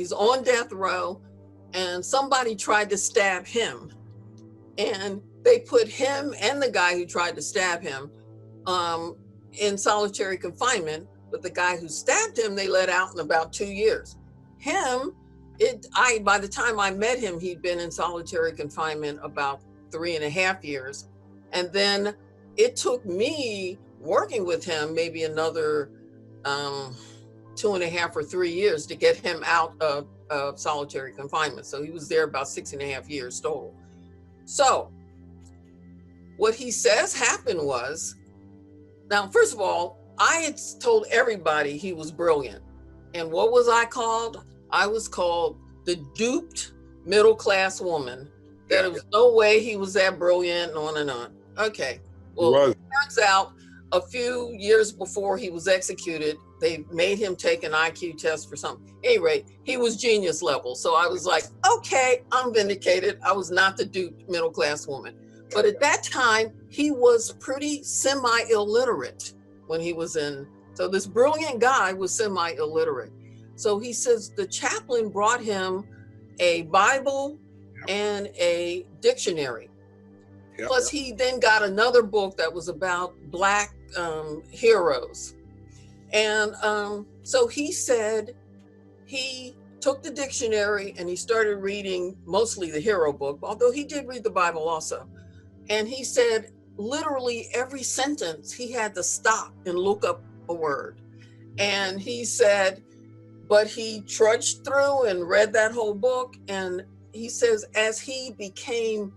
He's on death row, and somebody tried to stab him. And they put him and the guy who tried to stab him in solitary confinement. But the guy who stabbed him, they let out in about 2 years. By the time I met him, he'd been in solitary confinement about 3.5 years. And then it took me working with him maybe another 2.5 or 3 years to get him out of solitary confinement. So he was there about 6.5 years total. So what he says happened was, now, first of all, I had told everybody he was brilliant. And what was I called? I was called the duped middle-class woman, that there was no way he was that brilliant, and on and on. Okay, well, it turns out a few years before he was executed, they made him take an IQ test for something. At any rate, he was genius level. So I was like, okay, I'm vindicated. I was not the duped middle-class woman. But at that time, he was pretty semi-illiterate when he was in. So this brilliant guy was semi-illiterate. So he says the chaplain brought him a Bible and a dictionary. Plus, he then got another book that was about Black heroes. And so he said he took the dictionary and he started reading mostly the hero book, although he did read the Bible also. And he said literally every sentence he had to stop and look up a word. And he said, but he trudged through and read that whole book. And he says, as he became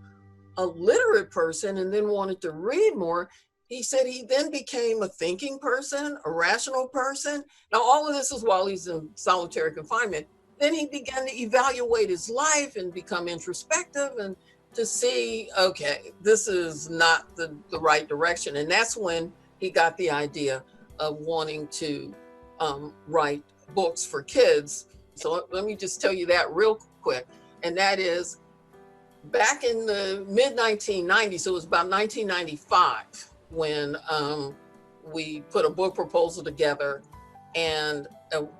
a literate person and then wanted to read more, he said he then became a thinking person, a rational person. Now, all of this is while he's in solitary confinement. Then he began to evaluate his life and become introspective and to see, okay, this is not the right direction. And that's when he got the idea of wanting to write books for kids. So let me just tell you that real quick. And that is back in the mid-1990s, so it was about 1995 when we put a book proposal together. And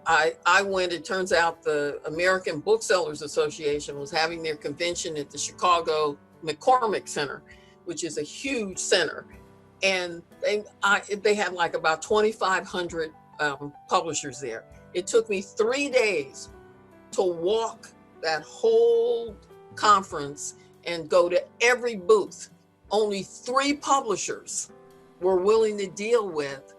I went, it turns out the American Booksellers Association was having their convention at the Chicago McCormick Center, which is a huge center. And they had like about 2,500 publishers there. It took me 3 days to walk that whole conference and go to every booth. Only 3 publishers were willing to deal with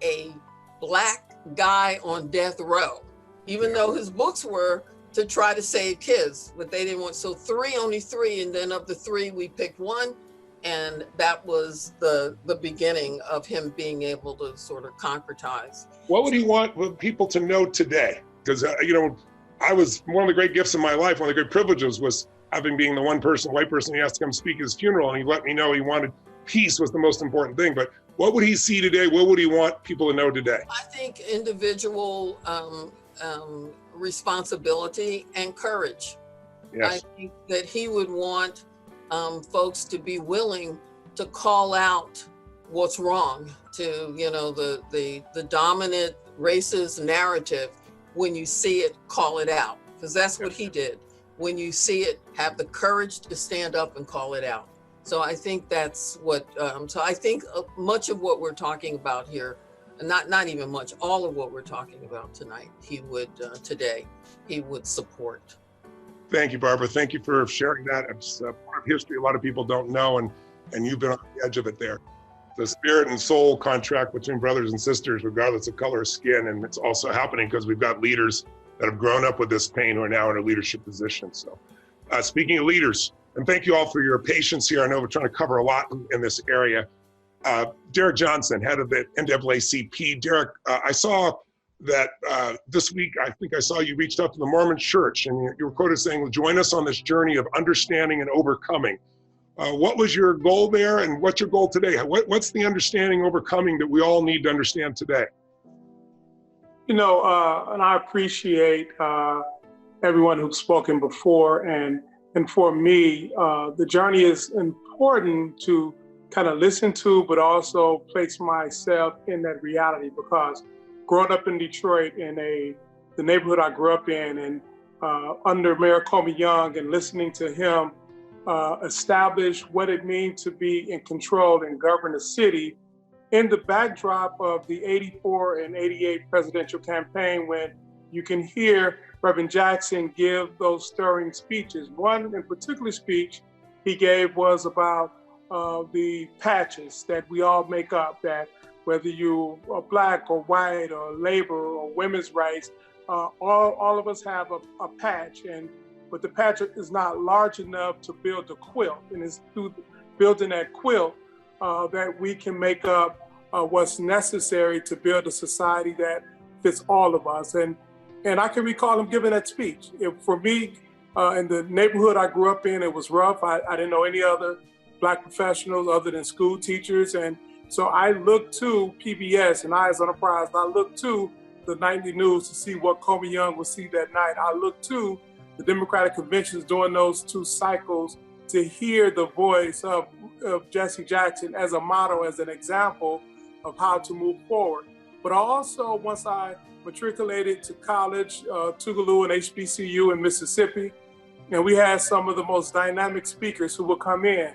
a Black guy on death row, even though his books were to try to save kids, but they didn't want, so only three, and then of the 3, we picked one, and that was the beginning of him being able to sort of concretize. What would he want people to know today? Because, I was, one of the great gifts of my life, one of the great privileges was being the one person, white person he asked to come speak at his funeral, and he let me know he wanted peace was the most important thing. But what would he see today? What would he want people to know today? I think individual responsibility and courage. Yes. I think that he would want folks to be willing to call out what's wrong, to, the dominant racist narrative. When you see it, call it out, because that's what he did. When you see it, have the courage to stand up and call it out. So I think that's what, so I think much of what we're talking about here, not even much, all of what we're talking about tonight, he would, today, he would support. Thank you, Barbara. Thank you for sharing that. It's a part of history a lot of people don't know, and you've been on the edge of it there. The spirit and soul contract between brothers and sisters, regardless of color of skin, and it's also happening because we've got leaders that have grown up with this pain who are now in a leadership position. So speaking of leaders, and thank you all for your patience here. I know we're trying to cover a lot in this area. Derek Johnson, head of the NAACP. Derek, I saw that this week, I think I saw you reached out to the Mormon Church, and you were quoted saying, join us on this journey of understanding and overcoming. What was your goal there, and what's your goal today? What's the understanding, overcoming that we all need to understand today? And I appreciate everyone who's spoken before, and for me, the journey is important to kind of listen to, but also place myself in that reality, because growing up in Detroit, in the neighborhood I grew up in, and under Mayor Comey Young and listening to him establish what it means to be in control and govern a city in the backdrop of the 84 and 88 presidential campaign, when you can hear Reverend Jackson give those stirring speeches. One in particular speech he gave was about the patches that we all make up, that whether you are Black or white or labor or women's rights, all of us have a patch, but the patch is not large enough to build a quilt. And it's through building that quilt that we can make up what's necessary to build a society that fits all of us. And I can recall him giving that speech. For me, in the neighborhood I grew up in, it was rough. I didn't know any other Black professionals other than school teachers. And so I looked to PBS and Eyes on the Prize. I looked to the nightly news to see what Comey Young would see that night. I looked to the Democratic conventions during those 2 cycles to hear the voice of Jesse Jackson as a model, as an example of how to move forward. But I also, once I matriculated to college, Tougaloo and HBCU in Mississippi, and we had some of the most dynamic speakers who would come in.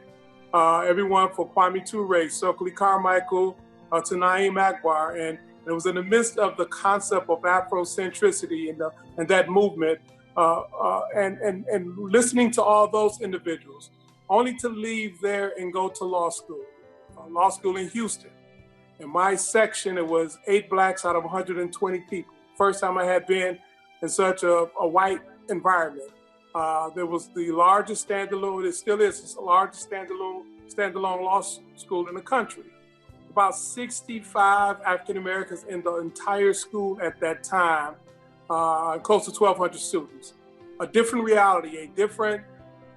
Everyone from Kwame Ture, Stokely Carmichael, to Naeem Akbar. And it was in the midst of the concept of Afrocentricity and that movement, and listening to all those individuals, only to leave there and go to law school in Houston. In my section, it was 8 Blacks out of 120 people. First time I had been in such a white environment. There was the largest standalone, it still is, it's the largest standalone law school in the country. About 65 African Americans in the entire school at that time, close to 1,200 students. A different reality, a different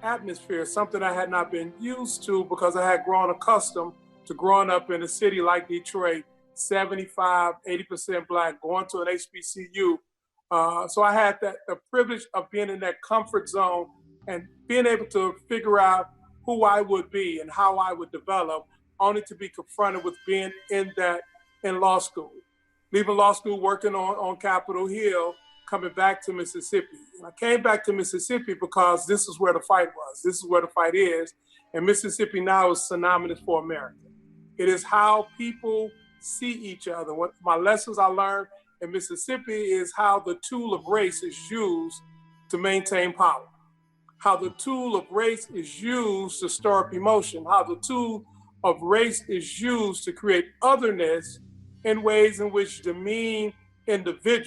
atmosphere, something I had not been used to because I had grown accustomed to growing up in a city like Detroit, 75, 80% Black, going to an HBCU. So I had the privilege of being in that comfort zone and being able to figure out who I would be and how I would develop, only to be confronted with being in law school. Leaving law school, working on Capitol Hill, coming back to Mississippi. And I came back to Mississippi because this is where the fight was. This is where the fight is. And Mississippi now is synonymous for America. It is how people see each other. What my lessons I learned in Mississippi is how the tool of race is used to maintain power. How the tool of race is used to stir up emotion. How the tool of race is used to create otherness in ways in which demean individuals.